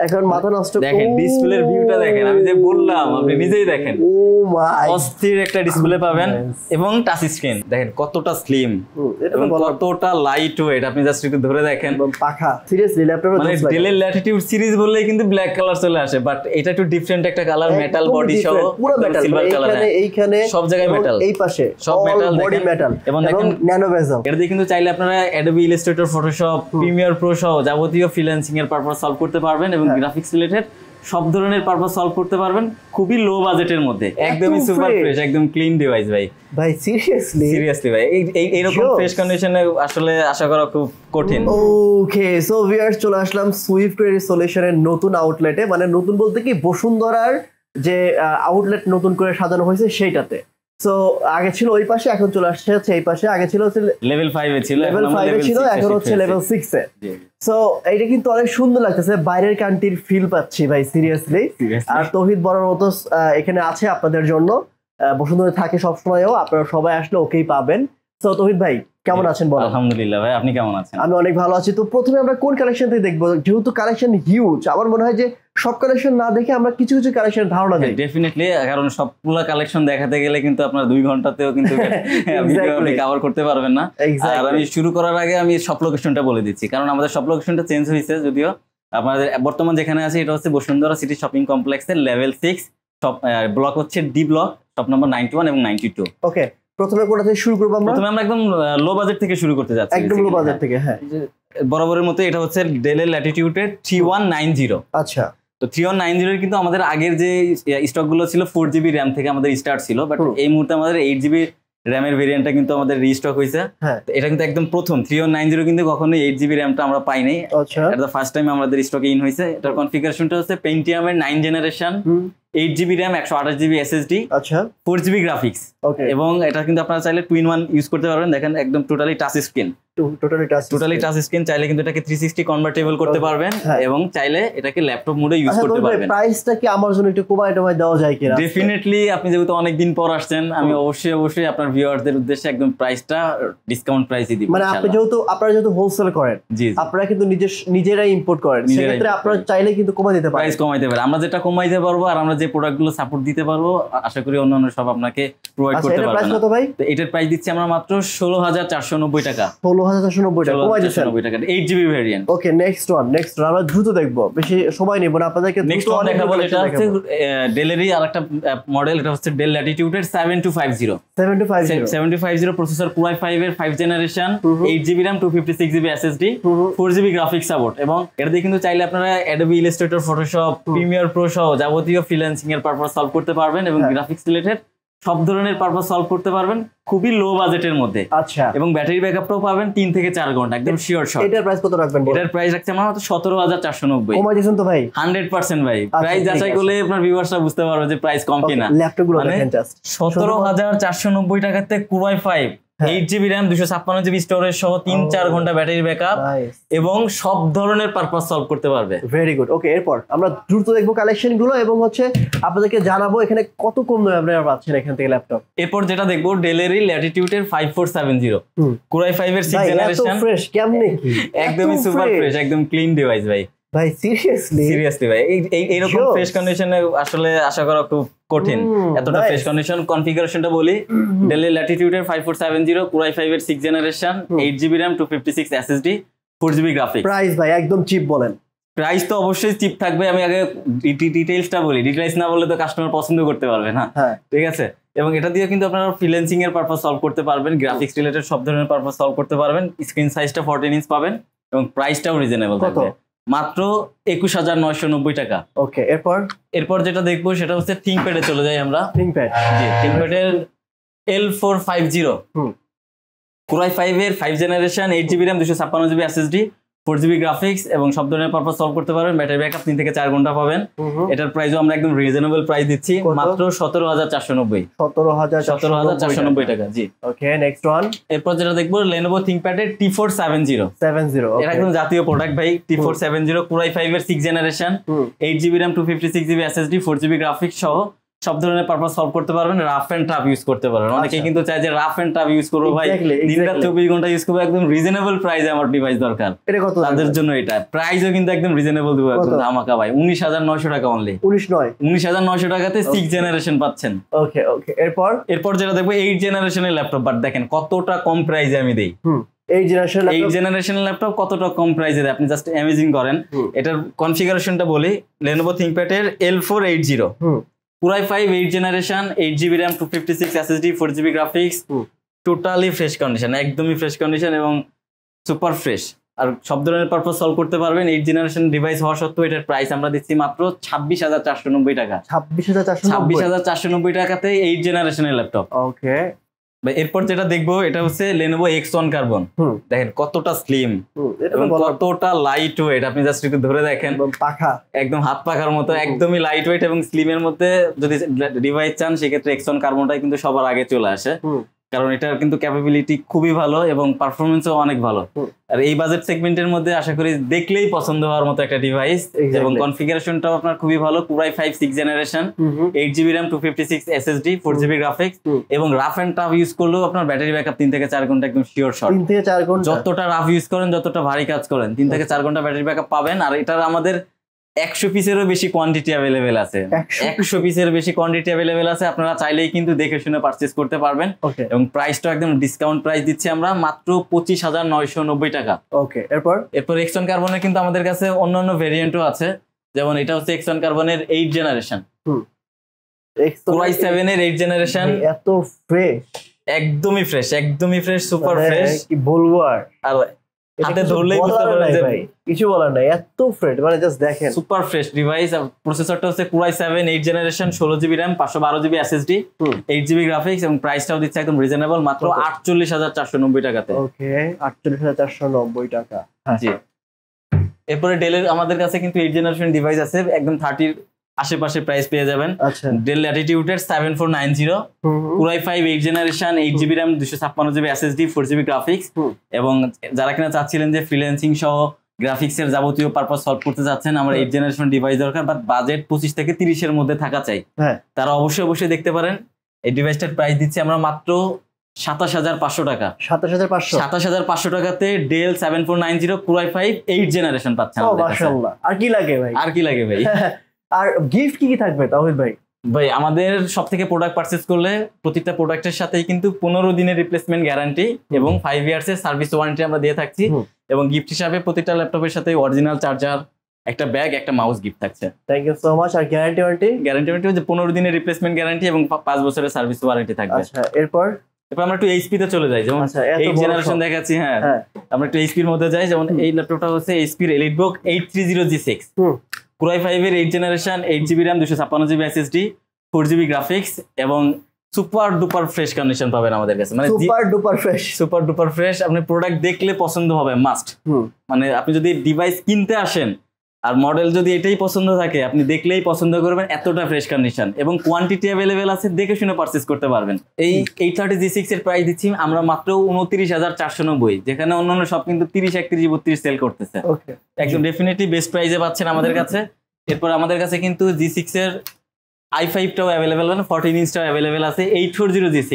এখন মাথা নষ্ট। দেখেন ডিসপ্লের ভিউটা দেখেন, আমি যে বললাম আপনি নিজেই দেখেন। ও মাই, অস্থির একটা ডিসপ্লে পাবেন এবং টাচ স্ক্রিন দেখেন কতটা স্লিম এবং কতটা লাইট ওয়েট, আপনি জাস্ট একটু ধরে দেখেন। পাখা সিরিয়াসলি ল্যাপটপে মানে ডেলের ল্যাটিটিউড সিরিজ বললেই কিন্তু ব্ল্যাক কালার চলে আসে, বাট এটা একটু ডিফারেন্ট একটা কালার, মেটাল বডি সহ পুরো মেটাল, সিলভার কালার, এইখানে সব জায়গায় মেটাল, এই পাশে সব মেটাল, বডি মেটাল এবং দেখেন ন্যানো বেজেল। এটা দিয়ে কিন্তু চাইলে আপনারা Adobe Illustrator, Photoshop, Premiere Pro সহ যাবতীয় ফ্রিল্যান্সিং এর পারপাস সলভ করতে পারবেন এবং গ্রাফিক্স রিলেটেড সব ধরনের পারপাস সলভ করতে পারবেন খুবই লো বাজেটের মধ্যে। একদমই সুপার ফ্রেশ, একদম ক্লিন ডিভাইস ভাই। ভাই সিরিয়াসলি ভাই এইরকম ফ্রেশ কন্ডিশনে আসলে আশা করা খুব কঠিন। ওকে, সো ভিউয়ার্স চলে আসলাম সুইফট সলিউশনের নতুন আউটলেটে, মানে নতুন বলতে কি বসুন্ধরার যে আউটলেট নতুন করে সাজানো হয়েছে সেইটাতে। সো আগে ছিল ওই পাশে, এখন চলে আসছে হচ্ছে এই পাশে। আগে ছিল হচ্ছে লেভেল 5 এ ছিল, লেভেল 5 এ ছিল, এখন হচ্ছে লেভেল 6 এ। সো এইটা কিন্তু অনেক সুন্দর লাগতেছে, বাইরের কান্ট্রির ফিল পাচ্ছি ভাই সিরিয়াসলি। আর তৌহিদ বড়র মতো এখানে আছে আপনাদের জন্য, বসুন্ধরা থাকে সবসময়ও, আপনারা সবাই আসলে ওকেই পাবেন। সো তৌহিদ ভাই কেমন আছেন বলেন? আলহামদুলিল্লাহ ভাই, আপনি কেমন আছেন? আমি অনেক ভালো আছি। তো প্রথমে আমরা কোন কালেকশন থেকে দেখবো? যেহেতু কালেকশন হিউজ, আমার মনে হয় যে সব কালেকশন না দেখে আমরা কিছু কিছু কালেকশন ধারণা দেই। ডেফিনেটলি, কারণ সবগুলো কালেকশন দেখাতে গেলে কিন্তু আপনার 2 ঘন্টাতেও কিন্তু আপনি কভার করতে পারবেন না। আর আমি শুরু করার আগে আমি সব লোকেশনটা বলে দিচ্ছি, কারণ আমাদের সব লোকেশনটা চেঞ্জ হয়েছে। যদিও আমাদের বর্তমান যেখানে আছে এটা হচ্ছে বসুন্ধরা সিটি শপিং কমপ্লেক্সের লেভেল 6, সব ব্লক হচ্ছে ডি ব্লক, শপ নম্বর 91 এবং 92। ওকে, প্রথমে কোথা থেকে শুরু করব আমরা? প্রথমে আমরা একদম লো বাজেট থেকে শুরু করতে যাচ্ছি, একদম লো বাজেট থেকে। হ্যাঁ, বরাবরের মতো এটা হচ্ছে ডেলের ল্যাটিটিউডের 3190। আচ্ছা, তো 3190 এর কিন্তু আমাদের আগের যে স্টক গুলো ছিল 4GB র্যাম থেকে আমাদের স্টার্ট ছিল, বাট এই মুহূর্তে আমাদের 8GB র্যামের ভেরিয়েন্টটা কিন্তু আমাদের রিস্টক হয়েছে। এটা কিন্তু একদম প্রথম 3190 কিন্তু কখনোই 8GB র্যামটা আমরা পাই নাই। এটা দ্য ফার্স্ট টাইম আমাদের স্টকে ইন হয়েছে। এটার কনফিগারেশনটা হচ্ছে পেন্টিয়ামের 9 generation, 8GB RAM, 128GB SSD, আচ্ছা 4GB গ্রাফিক্স। এবং এটা কিন্তু আপনারা চাইলে 2-in-1 ইউজ করতে পারবেন। দেখেন একদম totally touch screen, totally touch screen. চাইলে কিন্তু এটাকে 360 কনভার্টেবল করতে পারবেন এবং চাইলে এটাকে ল্যাপটপ মোডে ইউজ করতে পারবেন। প্রাইসটা কি আমার জন্য একটু কমায় দেওয়া যায় কিনা? ডেফিনেটলি, আপনি যেহেতু অনেক দিন পর আসছেন, আমি অবশ্যই আপনার ভিউয়ারদের উদ্দেশ্যে একদম প্রাইসটা ডিসকাউন্ট প্রাইসই দিব। মানে আপনারা যেহেতু হোলসেল করেন, আপনারা কিন্তু নিজেরাই ইম্পোর্ট করেন, সেক্ষেত্রে আপনারা চাইলে কিন্তু কমাই দিতে পারেন, প্রাইস কমাইতে পারেন। আমরা যেটা কমাইতে পারবো আর আমরা যে প্রোডাক্টগুলো সাপোর্ট দিতে পারবো, আশা করি অন্যান্য সব আপনাকে প্রোভাইড করতে পারবো। প্রাইস কত ভাই? তো এটার প্রাইস দিচ্ছি আমরা মাত্র 16490 টাকা। 16490 টাকা কমাই দিচ্ছেন? 90 টাকা 8GB ভেরিয়েন্ট। ওকে, নেক্সট ওয়ান আমরা দ্রুত দেখব, বেশি সময় নেব না আপনাদেরকে। নেক্সট ওয়ান দেখাবো, এটা হচ্ছে ডেলেরই আরেকটা মডেল, এটা হচ্ছে ডেল ল্যাটিটিউডের 7250 প্রসেসর, Core i5 এর 5 generation, 8GB RAM, 256GB SSD, 4GB graphics support. এবং এটা দিয়ে কিন্তু চাইলে আপনারা Adobe Illustrator, Photoshop, Premiere Pro সহ যাবতীয় ফ্রিল্যান্সিং এর পারপাস সলভ করতে পারবেন এবং গ্রাফিক্স রিলেটেড সব ধরনের পারপাস সলভ করতে পারবেন খুবই লো বাজেটের মধ্যে। আচ্ছা, এবং ব্যাটারি ব্যাকআপটাও পাবেন 3 থেকে 4 ঘন্টা, একদম শিওর শট। এটার প্রাইস কত রাখবেন? এটার প্রাইস রাখছি আমরা মাত্র 17490। কমাই দিয়েছেন তো ভাই? 100% ভাই। প্রাইস যাচাই করলে আপনার ভিউয়ার্সরা বুঝতে পারবে যে প্রাইস কম কিনা। ল্যাপটপগুলো দেখেন জাস্ট 17490 টাকাতে Core i5, 8GB RAM, 256GB storage সহ 3-4 ঘন্টা ব্যাটারি ব্যাকআপ এবং সব ধরনের পারপাস সলভ করতে পারবে। Very good. ওকে, এরপর আমরা দ্রুত দেখবো কালেকশন গুলো এবং হচ্ছে আপনাদেরকে জানাবো এখানে কত কম দামে আপনারা পাচ্ছেন এখান থেকে ল্যাপটপ। এরপর যেটা দেখবো ডেলেরই ল্যাটিটিউডের 5470, Core i5 এর 6 জেনারেশন। ফ্রেশ কেমনে কি? একদমই সুপার ফ্রেশ, একদম ক্লিন ডিভাইস ভাই। ভাই সিরিয়াসলি ভাই, এইরকম ফ্রেশ কন্ডিশনে আসলে আশা করা খুব কঠিন। এতটা ফ্রেশ কন্ডিশন। কনফিগারেশনটা বলি, ডেল ল্যাটিটিউডের 5470, Core i5 এর 6 generation, 8GB RAM, 256 SSD, 4GB graphics. Price ভাই একদম চিপ বলেন? প্রাইস তো অবশ্যই চিপ থাকবে। আমি আগে ডিটেইলসটা বলি, ডিটেইলস না বললে তো কাস্টমার পছন্দ করতে পারবে না। ঠিক আছে, এবং এটা দিয়ে কিন্তু আপনারা ফ্রিল্যান্সিং এর পারপাস সলভ করতে পারবেন, গ্রাফিক্স রিলেটেড সব ধরনের পারপাস সলভ করতে পারবেন। স্ক্রিন সাইজটা 14 ইঞ্চ পাবেন এবং প্রাইসটাও রিজনেবল থাকবে, মাত্র 21990 টাকা। ওকে, এরপর যেটা দেখবো সেটা হচ্ছে থিংকপ্যাডে চলে যাই আমরা। থিংকপ্যাড, জি, থিংকপ্যাডের L450, Core i5 এর 5 generation, 8GB RAM, 256GB SSD, 4GB graphics এবং সব ধরনের পারপাস সলভ করতে পারবেন। ব্যাটারি ব্যাকআপ 3 থেকে 4 ঘন্টা পাবেন। এটার প্রাইসও আমরা একদম রিজনেবল প্রাইস দিচ্ছি, মাত্র 17490। 17490 টাকা। জি, ওকে, নেক্সট ওয়ান। এরপর যেটা দেখবো Lenovo ThinkPad এর T470। এটা একদম জাতীয় প্রোডাক্ট ভাই। T470, Core i5 এর 6 generation, 8GB RAM, 256GB SSD, 4GB graphics সহ সব ধরনের পারপাস সলভ করতে পারবেন, রাফ এন্ড টাফ ইউজ করতে পারবেন। অনেকেই কিন্তু চায় যে রাফ এন্ড টাফ ইউজ করবো ভাই, দিনরাত 24 ঘন্টা ইউজ করবো, একদম রিজনেবল প্রাইসে আমার ডিভাইস দরকার, তাদের জন্য এটা প্রাইসও কিন্তু একদম রিজনেবল দিব, একদম ধামাকা ভাই, 19,900 টাকা অনলি। 19,900 টাকাতে 6 জেনারেশন পাচ্ছেন। ওকে ওকে, এরপর যেটা দেখবো 8 জেনারেশনের ল্যাপটপ, বাট দেখেন কতটা কম প্রাইসে আমি দেই। 8 জেনারেশনের ল্যাপটপ কতটা কম প্রাইসে দেয়, আপনি জাস্ট অ্যামেজিং করেন। এটার কনফিগারেশনটা বলি, Lenovo ThinkPad এর L480 Core i5 8 generation, 8GB RAM, 256 SSD, 4GB graphics, totally fresh condition, একদমই ফ্রেশ কন্ডিশন এবং সুপার ফ্রেশ। আর সব ধরনের পারপাস সলভ করতে পারবেন। 8 জেনারেশন ডিভাইস হওয়া সত্ত্বেও এটার প্রাইস আমরা দিচ্ছি মাত্র 26,490 টাকা। 26,490 টাকাতে 8 জেনারেশনের ল্যাপটপ। ওকে, এরপর যেটা দেখবো এটা হচ্ছে Lenovo X1 Carbon। দেখেন কতটা স্লিম এবং কতটা লাইট ওয়েট, আপনি জাস্ট একটু ধরে দেখেন, পাখা একদম হাত পাখার মতো, একদমই লাইট ওয়েট এবং স্লিমের মধ্যে যদি ডিভাইস চান সেক্ষেত্রে X1 Carbonটাই কিন্তু সবার আগে চলে আসে, কারণ এটার কিন্তু ক্যাপাবিলিটি খুবই ভালো এবং পারফরমেন্সও অনেক ভালো। আর এই বাজেট সেগমেন্টের মধ্যে আশা করি দেখলেই পছন্দ হওয়ার মতো একটা ডিভাইস এবং কনফিগারেশনটাও আপনার খুবই ভালো। Core i5 6 generation, 8GB RAM, 256 SSD, 4GB graphics এবং রাফ এন্ড টাফ ইউজ করলেও আপনার ব্যাটারি ব্যাকআপ 3 থেকে 4 ঘন্টা একদম শিওর শট। 3 থেকে 4 ঘন্টা যতটা রাফ ইউজ করেন, যতটা ভারী কাজ করেন, 3 থেকে 4 ঘন্টা ব্যাটারি ব্যাকআপ পাবেন। আর এটার আমাদের 100 পিসেরও বেশি কোয়ান্টিটি অ্যাভেলেবেল আছে, 100 পিসের বেশি কোয়ান্টিটি অ্যাভেলেবেল আছে। আপনারা চাইলেই কিন্তু দেখে শুনে পারচেজ করতে পারবেন এবং প্রাইসটা একদম ডিসকাউন্ট প্রাইস দিচ্ছি আমরা মাত্র 25,990 টাকা। ওকে, এরপর X1 Carbon কিন্তু আমাদের কাছে অন্যান্য ভেরিয়েন্টও আছে, যেমন এটা হচ্ছে X1 Carbon এর 8 জেনারেশন, Core i7 এর 8 জেনারেশন, এত ফ্রেশ, একদমই ফ্রেশ, সুপার ফ্রেশ, কি বলবো। আর হাতে ধরলেই বুঝতে পারবেন যে কিছু বলার নাই, এত ফ্রেশ, মানে জাস্ট দেখেন সুপার ফ্রেশ ডিভাইস। প্রসেসরটা হচ্ছে Core i7 8 generation, 16GB RAM, 512GB SSD, 8GB graphics এবং প্রাইসটাও দিচ্ছে একদম রিজনেবল মাত্র 48,490 টাকাতে। ওকে, 48,490 টাকা। জি, এরপরে ডেলের আমাদের কাছে কিন্তু 8 জেনারেশন ডিভাইস আছে, একদম 30 আশেপাশে প্রাইস পেয়ে যাবেন। ডেল ল্যাটিটিউডের 7490, Core i5 8 generation, 8GB RAM, 256GB SSD, 4GB graphics এবং যারা কিনা চাচ্ছিলেন যে ফ্রিল্যান্সিং সহ গ্রাফিক্সের যাবতীয় পারপাস সলভ করতে যাচ্ছেন, আমার 8 জেনারেশন ডিভাইস দরকার, বাট বাজেট 25 থেকে 30 এর মধ্যে থাকা চাই, তারা অবশ্যই দেখতে পারেন। এই ডিভাইসটার প্রাইস দিচ্ছি আমরা মাত্র 27,500 টাকা। 27,500 টাকাতে ডেল 7490 Core i5 8 জেনারেশন পাচ্ছেন। মাশাআল্লাহ, আর কি লাগে ভাই? আর গিফট কি থাকবে তাওহিদ ভাই? ভাই আমাদের সব থেকে প্রোডাক্ট পারচেজ করলে প্রতিটা প্রোডাক্টের সাথেই কিন্তু 15 দিনের রিপ্লেসমেন্ট গ্যারান্টি এবং 5 ইয়ার্সের সার্ভিস ওয়ারেন্টি আমরা দিয়ে থাকছি এবং গিফট হিসাবে প্রতিটা ল্যাপটপের সাথে অরিজিনাল চার্জার, একটা ব্যাগ, একটা মাউস গিফট থাকছে। Thank you so much. আর গ্যারান্টি হচ্ছে 15 দিনের রিপ্লেসমেন্ট গ্যারান্টি এবং 5 বছরের সার্ভিস ওয়ারেন্টি থাকবে। আচ্ছা, এরপর আমরা একটু এইচপি তে চলে যাই, যেমন 8 জেনারেশন দেখাচ্ছি। হ্যাঁ, আমরা একটু এইচপি এর মধ্যে যাই। যেমন এই ল্যাপটপটা হচ্ছে এইচপি এর EliteBook 830G6, Core i5 এর 8 generation, 8GB RAM, 256GB SSD, 4GB graphics এবং সুপার ডুপার ফ্রেশ কন্ডিশন পাবেন আমাদের কাছে। মানে সুপার ডুপার ফ্রেশ, আপনি প্রোডাক্ট দেখলে পছন্দ হবে মাস্ট। মানে আপনি যদি ডিভাইস কিনতে আসেন আর মডেল যদি এটাই পছন্দ থাকে, আপনি দেখলেই পছন্দ করবেন, এতটা ফ্রেশ কন্ডিশন এবং কোয়ান্টিটি অ্যাভেলেবেল আছে, দেখে শুনে পারচেজ করতে পারবেন। এই 830G6 এর প্রাইস দিচ্ছি আমরা মাত্র 29,490, যেখানে অন্যান্য সব কিন্তু 30, 31, 32 সেল করতেছে। একদম ডেফিনেটলি বেস্ট প্রাইসে পাচ্ছেন আমাদের কাছে। এরপর আমাদের কাছে কিন্তু G6 এর i5 টাও অ্যাভেলেবেল, মানে 14 ইঞ্চটাও অ্যাভেলেবেল আছে, 840G6,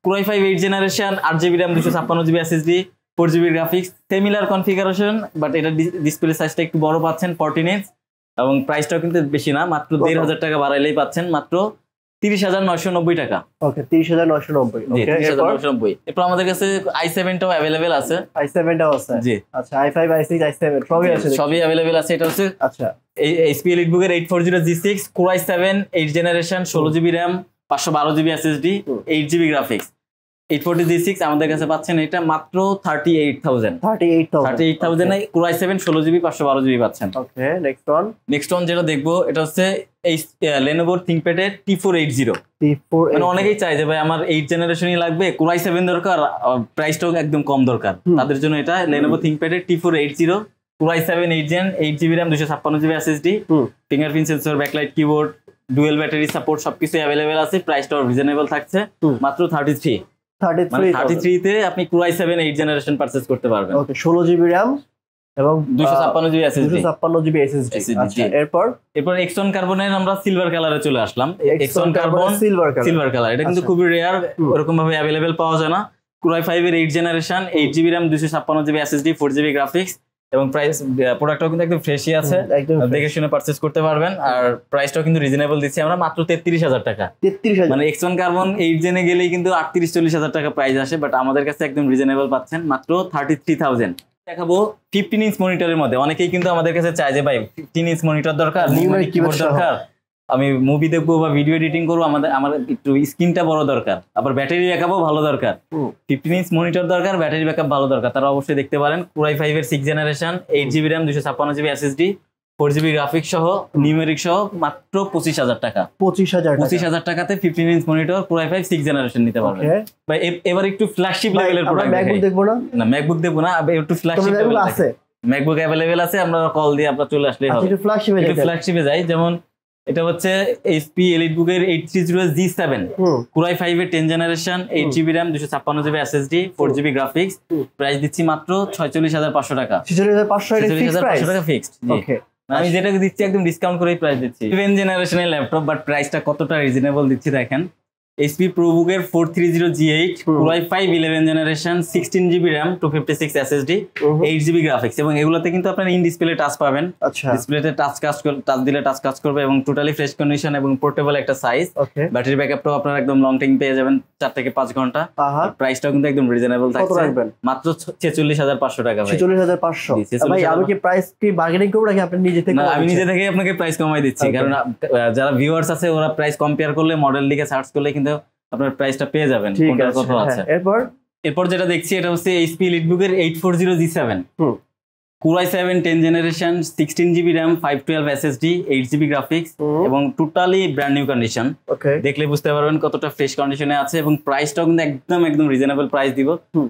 Core i5 8 generation, 8GB RAM, 256GB SSD, 4GB graphics, similar configuration, but এটা ডিসপ্লে সাইজটা একটু বড় পাচ্ছেন, 14 ইঞ্চ এবং প্রাইসটাও কিন্তু বেশি না, মাত্র 1,500 টাকা বাড়াইলেই পাচ্ছেন মাত্র 30,990 টাকা। ওকে, 30,990। ওকে, 30,990। এরপর আমাদের কাছে i7 টাও अवेलेबल আছে। i7 টাও আছে। জি, আচ্ছা, i5 i6 i7 সবই আছে, সবই अवेलेबल আছে। এটা হচ্ছে আচ্ছা এই HP EliteBook এর 840G6, Core i7 8 generation, 16GB RAM, 512GB SSD, 8GB graphics, 840G6 আমাদের কাছে পাচ্ছেন এটা মাত্র 38,000 এ Core i7 16GB 512GB পাচ্ছেন। ওকে, নেক্সট ওয়ান যেটা দেখবো এটা হচ্ছে এই Lenovo ThinkPad এর T480। মানে অনেকেই চায় যে ভাই আমার 8 জেনারেশনই লাগবে, Core i7 দরকার, প্রাইসটাও একদম কম দরকার, তাদের জন্য এটা Lenovo ThinkPad এর T480, Core i7 8 Gen, 8GB RAM, 256GB SSD, fingerprint sensor, backlight keyboard, dual battery support, সবকিছু অ্যাভেলেবেল আছে। প্রাইসটাও রিজনেবল থাকছে, মাত্র 33 তে আপনি Core i7 8 জেনারেশন পারচেজ করতে পারবেন। ওকে, 16GB RAM, এবং 256 জিবি এসএসডি 256 জিবি এসএসডি। আচ্ছা, এরপর এক্সন কার্বনের আমরা সিলভার কালারে চলে আসলাম। এক্সন কার্বন সিলভার কালার, এটা কিন্তু খুবই রেয়ার, ওরকম ভাবে अवेलेबल পাওয়া যায় না। Core i5 এর 8 generation, 8 GB RAM, 256 GB SSD, 4 GB graphics, এবং প্রাইস প্রোডাক্টটাও কিন্তু একদম ফ্রেশই আছে, দেখে শুনে পারচেজ করতে পারবেন। আর প্রাইসটাও কিন্তু রিজনেবল দিচ্ছি আমরা, মাত্র 33,000 টাকা। 33,000 মানে এক্সন কার্বন 8 জেনে গেলেই কিন্তু 38-40,000 টাকা প্রাইস আসে, বাট আমাদের কাছে একদম রিজনেবল পাচ্ছেন মাত্র 33,000। দেখাবো 15 ইঞ্চ মনিটরের মধ্যে। অনেকেই কিন্তু আমাদের কাছে চায় যে ভাই 15 ইঞ্চ মনিটর দরকার, নিউমেরিক কিবোর্ড দরকার, আমি মুভি দেখবো বা ভিডিও এডিটিং করবো, আমার একটু স্ক্রিনটা বড় দরকার, আবার ব্যাটারি ব্যাকআপও ভালো দরকার, 15 ইঞ্চ মনিটর দরকার, ব্যাটারি ব্যাকআপ ভালো দরকার, তারা অবশ্যই দেখতে পারেন Core i5 এর 6 generation, 8 GB RAM, 256 GB SSD, 4 GB graphics সহ, নিউমেরিক সহ, মাত্র 25,000 টাকা। 25,000 টাকাতে 15 inch monitor Core i5 6 generation নিতে পারবেন। ভাই এবার একটু ফ্ল্যাগশিপ লেভেলের প্রোডাক্ট ম্যাকবুক দেখবো না? না, ম্যাকবুক দেখবো না, একটু ফ্ল্যাগশিপ লেভেল আছে। ম্যাকবুক अवेलेबल আছে, আমরা কল দিয়ে আপনারা চলে আসলেই হবে। একটু ফ্ল্যাগশিপে যাই, যেমন এটা হচ্ছে HP EliteBook এর 830G7 Core i5 এর 10 generation, 8 GB RAM, 256 GB SSD, 4 GB graphics, price দিচ্ছি মাত্র 46,500 টাকা। 46,500 টাকা ফিক্সড। জি, আমি যেটা দিচ্ছি একদম ডিসকাউন্ট করেই প্রাইস দিচ্ছি। 7 জেনারেশনের ল্যাপটপ, বাট প্রাইসটা কতটা রিজনেবল দিচ্ছি দেখেন। HP ProBook এর 430G8 Core i5 11 generation, 16 GB RAM, 256 SSD, 8 GB graphics, এবং এগুলোতে কিন্তু আপনারা ইন ডিসপ্লে টাচ পাবেন। ডিসপ্লেতে টাচ দিলে টাচ কাজ করবে, এবং টোটালি ফ্রেশ কন্ডিশন এবং পোর্টেবল একটা সাইজ। ব্যাটারি ব্যাকআপটাও আপনারা একদম লং টাইম পেয়ে যাবেন, 4 থেকে 5 ঘন্টা। প্রাইসটাও কিন্তু একদম রিজনেবল থাকছে, মাত্র 46,500 টাকা। 46,500। ভাই আমি কি প্রাইস কি বার্গেনিং করব নাকি আপনি নিজে থেকে? না, আমি নিজে থেকে আপনাকে প্রাইস কমাই দিচ্ছি, কারণ যারা ভিউয়ার্স আছে ওরা প্রাইস কম্পেয়ার করলে, মডেল লিখে সার্চ করলে কিন্তু আপনার প্রাইসটা পেয়ে যাবেন কোনটার কথা আছে। এরপর যেটা দেখছি এটা হচ্ছে HP EliteBook এর 840G7 Core i7 10 generation, 16 GB RAM, 512 SSD, 8 GB graphics, এবং টোটালি ব্র্যান্ড নিউ কন্ডিশন। দেখলে বুঝতে পারবেন কতটা ফ্রেশ কন্ডিশনে আছে, এবং প্রাইসটাও কিন্তু একদম রিজনেবল প্রাইস দিব।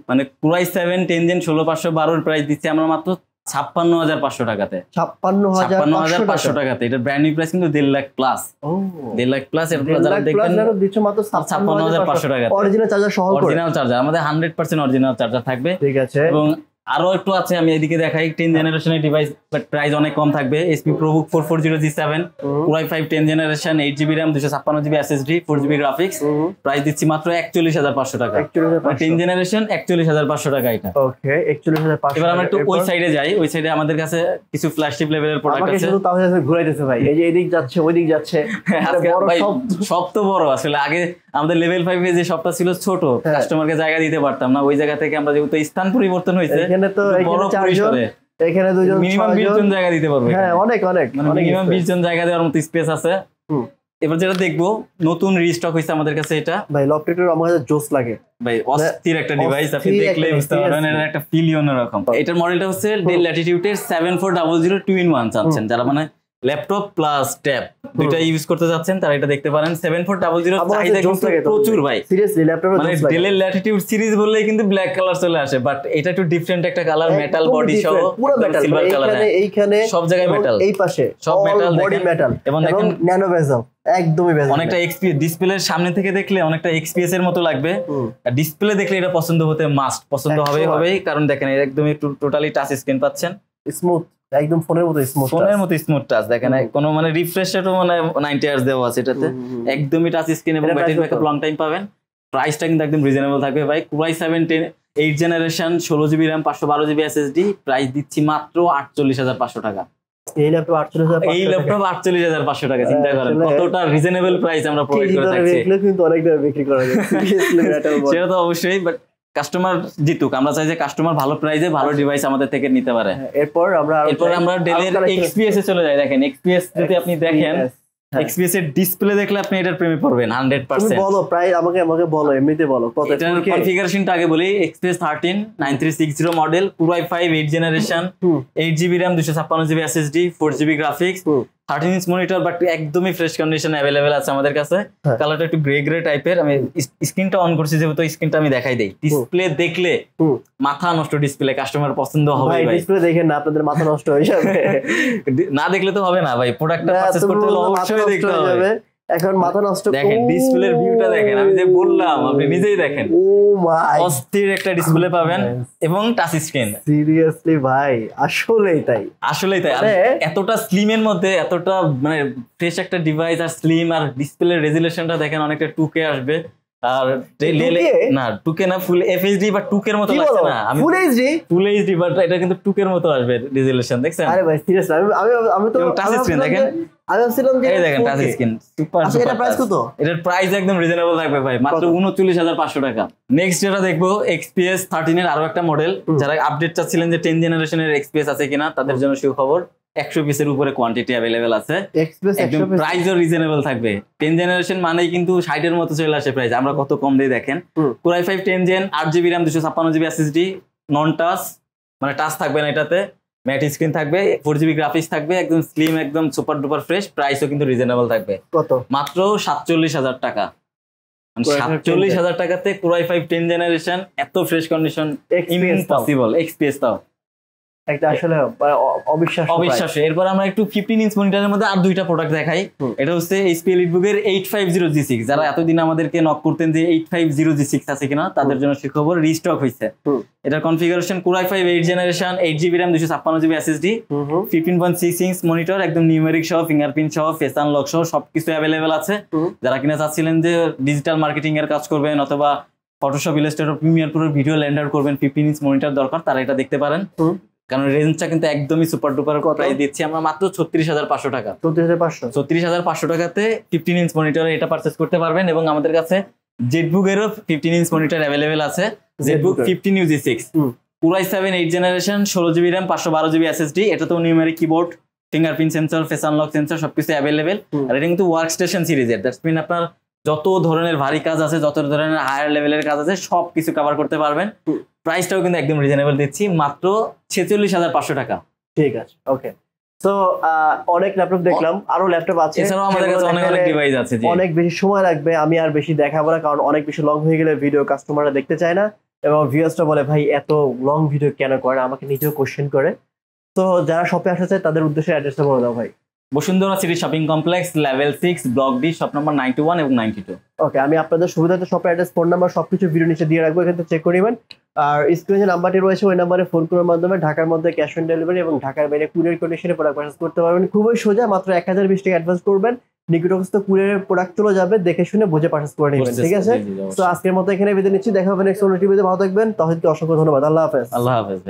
মানে Core i7 10 জেন 16512 এর প্রাইস দিচ্ছি আমরা মাত্র 56,500 টাকাতে। 56,500 টাকাতে। এটা ব্র্যান্ড নিউ প্রাইস কিন্তু 1.5 লাখ প্লাস। 1.5 লাখ প্লাস। এরপর যারা দেখবেন দিচ্ছ মাত্র 56,500 টাকা। অরিজিনাল চার্জার সহ, অরিজিনাল চার্জার আমাদের 100% অরিজিনাল চার্জার থাকবে। ঠিক আছে। এবং আরো একটু আছে, আমি এদিকে দেখাই 10 জেনারেশনের ডিভাইস, বাট প্রাইস অনেক কম থাকবে। HP ProBook 440G7 Core i5 10 generation, 8 GB RAM, 256 GB SSD, 4 GB graphics, price দিচ্ছি মাত্র 41,500 টাকা। 10 জেনারেশন 41,500 টাকা এটা। ওকে, 41,500। এবার আমরা একটু ওই সাইডে যাই। ওই সাইডে আমাদের কাছে কিছু ফ্ল্যাগশিপ লেভেলের প্রোডাক্ট আছে। শুধু তাহলে ঘুরাইতেছে ভাই, এই যে এদিক যাচ্ছে ওইদিক যাচ্ছে। আজকে ভাই সব তো বড়, আসলে আগে আমাদের লেভেল 5 এ যে শপটা ছিল ছোট, কাস্টমারকে জায়গা দিতে পারতাম না। ওই জায়গা থেকে আমরা যেহেতু স্থান পরিবর্তন হয়েছে, এখানে তো এখানে দুজন মিনিমাম 20 জন জায়গা দিতে পারবে। হ্যাঁ, অনেক মিনিমাম 20 জন জায়গা দেওয়ার মতো স্পেস আছে। এবার যেটা দেখবো, নতুন রিস্টক হয়েছে আমাদের কাছে। এটা ভাই লপটেটর আমার কাছে জোস লাগে ভাই, অস্থির একটা ডিভাইস। আপনি দেখলে বুঝতে পারবেন এর একটা ফিল অন্যরকম। এটার মডেলটা হচ্ছে ডেল ল্যাটিটিউড এর 7400 2-in-1 চাচ্ছেন, যারা মানে ল্যাপটপ প্লাস ট্যাব দুইটা ইউজ করতে যাচ্ছেন তারা এটা দেখতে পারেন। 7400 চাহিদা কিন্তু প্রচুর ভাই, সিরিয়াসলি ল্যাপটপ মানে ডেলের ল্যাটিটিউড সিরিজ বললেই কিন্তু ব্ল্যাক কালার চলে আসে, বাট এটা একটু ডিফারেন্ট একটা কালার, মেটাল বডি সহ, পুরো মেটাল, সিলভার কালার। এইখানে সব জায়গায় মেটাল, এই পাশে সব মেটাল, বডি মেটাল, এবং দেখেন ন্যানো বেজেল, একদমই বেজেল। অনেকটা এক্সপিএস ডিসপ্লের সামনে থেকে দেখলে অনেকটা এক্সপিএস এর মতো লাগবে, আর ডিসপ্লে দেখলে এটা পছন্দ হতে মাস্ট, পছন্দ হবেই, কারণ দেখেন একদমই টোটালি টাচ স্ক্রিন পাচ্ছেন, স্মুথ, একদম ফোনের মতো স্মুথ, ফোনের মতো স্মুথ টাচ। দেখেন কোনো মানে রিফ্রেশ রেটও মানে 90 Hz দেওয়া আছে এটাতে, একদমই টাচ স্ক্রিন, এবং ব্যাটারি ব্যাকআপ লং টাইম পাবেন। প্রাইসটা কিন্তু একদম রিজনেবল থাকবে ভাই। Core i7 8 generation, 16 GB RAM, 512 GB SSD, price দিচ্ছি মাত্র 48,500 টাকা। এই ল্যাপটপ 48,500 টাকা। চিন্তা করেন কতটা রিজনেবল প্রাইস আমরা প্রোভাইড করে থাকছি। কিন্তু অনেক দামে বিক্রি করা যায়, সিরিয়াসলি সেটা তো অবশ্যই, বাট কাস্টমার জিতুক। আমরা চাই যে কাস্টমার ভালো প্রাইসে ভালো ডিভাইস আমাদের থেকে নিতে পারে। এরপর আমরা ডেলের XPS এ চলে যাই। দেখেন XPS যদি আপনি দেখেন, XPS এর ডিসপ্লে দেখলে আপনি এটার প্রেমে পড়বেন 100%। তুমি বলো প্রাইস, আমাকে বলো, এমনিতে বলো কত। এটার কনফিগারেশনটা আগে বলি। XPS 13 9360 model, Core i5 8 generation, 8 GB RAM, 256 GB SSD, 4 GB graphics, 13 inch monitor, but একদমই ফ্রেশ কন্ডিশন अवेलेबल আছে আমাদের কাছে। কালারটা একটু গ্রে টাইপের। আমি স্ক্রিনটা অন করছি যেহেতু স্ক্রিনটা আমি দেখাই দেই। ডিসপ্লে দেখলে মাথা নষ্ট ডিসপ্লে, কাস্টমার পছন্দ হবে ভাই। ডিসপ্লে দেখেন না, আপনাদের মাথা নষ্ট হয়ে যাবে। না দেখলে তো হবে না ভাই, প্রোডাক্টটা পারচেজ করতে হলে অবশ্যই দেখতে হবে। এখন মাথা নষ্ট। দেখেন ডিসপ্লের ভিউটা দেখেন, আমি যে বললাম আপনি নিজেই দেখেন, ও মাই, অস্থির একটা ডিসপ্লে পাবেন এবং টাচ স্ক্রিন। সিরিয়াসলি ভাই আসলেই তাই, আসলেই তাই। এতটা স্লিমের মধ্যে এতটা মানে ফ্রেশ একটা ডিভাইস, আর স্লিম, আর ডিসপ্লের রেজুলেশনটা দেখেন অনেকটা 2K আসবে। আর না 2K না, ফুল এফএইচডি বা 2K এর মতো লাগছে না, আমি ফুল এইচডি বাট এটা কিন্তু 2K এর মতো আসবে রেজুলেশন, দেখছেন? আরে ভাই সিরিয়াসলি আমি তো টাচ স্ক্রিন দেখেন, আমি ভাবছিলাম যে এই দেখেন টাচ স্ক্রিন সুপার। আচ্ছা এটা প্রাইস কত? এটার প্রাইস একদম রিজনেবল থাকবে ভাই, মাত্র 39,500 টাকা। নেক্সট যেটা দেখবো XPS 13 এর আরো একটা মডেল। যারা আপডেট চাচ্ছিলেন যে 10 জেনারেশনের XPS আছে কিনা, তাদের জন্য সুখবর, 100 পিসের উপরে কোয়ান্টিটি अवेलेबल আছে, একদম প্রাইসও রিজনেবল থাকবে। 10 জেনারেশন মানেই কিন্তু 60 এর মতো চলে আসে প্রাইস, আমরা কত কম দিয়ে দেখেন। Core i5 10 gen 8GB RAM 256GB SSD, non touch, মানে টাচ থাকবে না এটাতে, ম্যাট স্ক্রিন থাকবে, 4GB গ্রাফিক্স থাকবে, একদম স্লিম, একদম সুপার ডুপার ফ্রেশ, প্রাইসও কিন্তু রিজনেবল থাকবে। কত? মাত্র 47,000 টাকা। 47,000 টাকাতে Core i5 10 জেনারেশন, এত ফ্রেশ কন্ডিশন, ইম্পসিবল। XPS তাও একটা আসলে অবিশ্বাস্য। এরপর আমরা একটু 15 ইঞ্চ মনিটরের মধ্যে আর দুইটা প্রোডাক্ট দেখাই। এটা হচ্ছে HP EliteBook এর 850G6। যারা এতদিন আমাদেরকে নক করতেন যে 850G6 আছে কিনা, তাদের জন্য সুখবর, রিস্টক হয়েছে। এটার configuration Core i5 8 generation, 8GB RAM 256GB SSD, 15.6 inch monitor, একদম নিউমেরিক সহ, ফিঙ্গারপ্রিন্ট সহ, ফেস আনলক সহ সবকিছু অ্যাভেলেবেল আছে। যারা কিনা চাচ্ছিলেন যে ডিজিটাল মার্কেটিং এর কাজ করবেন অথবা Photoshop, Illustrator, Premiere Pro video render করবেন, 15 ইঞ্চ মনিটর দরকার, তারা এটা দেখতে পারেন। কারণ রেঞ্জটা কিন্তু একদমই সুপার ডুপার প্রাইস দিচ্ছি আমরা, মাত্র 36,500 টাকা। 36,500 টাকাতে 15 ইঞ্চ মনিটর এটা পারচেজ করতে পারবেন। এবং আমাদের কাছে জেটবুক এরও 15 ইঞ্চ মনিটর অ্যাভেলেবেল আছে, Jetbook 15UG6, Core i7 8 generation, 16GB RAM 512GB SSD, এটা তো numeric keyboard, fingerprint sensor, face unlock sensor সবকিছু অ্যাভেলেবেল। আর এটা কিন্তু ওয়ার্ক স্টেশন সিরিজের, দ্যাটস মিন আপনার যত ধরনের ভারী কাজ আছে, যত ধরনের হায়ার লেভেলের কাজ আছে, সবকিছু কভার করতে পারবেন। প্রাইসটাও কিন্তু একদম রিজনেবল দিচ্ছি, মাত্র 46,500 টাকা। ঠিক আছে, ওকে। তো অনেক ল্যাপটপ দেখলাম, আরো ল্যাপটপ আছে, এছাড়াও আমাদের কাছে অনেক ডিভাইস আছে। অনেক বেশি সময় লাগবে, আমি আর বেশি দেখাবো না, কারণ অনেক বেশি লং হয়ে গেলে ভিডিও কাস্টমাররা দেখতে চায় না, এবং ভিউয়ার্সরা বলে ভাই এত লং ভিডিও কেন করে, আমাকে নিজেও কোশ্চেন করে। তো যারা শপে আসতে চায় তাদের উদ্দেশ্যে অ্যাড্রেসটা বলে দাও ভাই। Bashundhara city shopping complex, level 6, block D, shop number 91 এবং 92। ওকে, আমি আপনাদের সুবিধাতে শপের অ্যাড্রেস, ফোন নাম্বার সবকিছু ভিডিও নিচে দিয়ে রাখবো, এখান থেকে চেক করে নেবেন। আর স্ক্রিনে যে নাম্বারটি রয়েছে ওই নাম্বারে ফোন করার মাধ্যমে ঢাকার মধ্যে ক্যাশ অন ডেলিভারি এবং ঢাকার বাইরে কুরিয়ার কন্ডিশনে প্রোডাক্ট পারচেজ করতে পারবেন। খুবই সোজা, মাত্র 1020 টাকা অ্যাডভান্স করবেন, নিকটস্থ কুরিয়ারের প্রোডাক্ট চলে যাবে, দেখে শুনে বুঝে পারচেজ করে নেবেন। ঠিক আছে, তো আজকের মতো এখানে বিদায় নিচ্ছি, দেখা হবে নেক্সট ভিডিওতে। ভালো থাকবেন, তাহলে অসংখ্য ধন্যবাদ। আল্লাহ হাফেজ। আল্লাহ হাফেজ।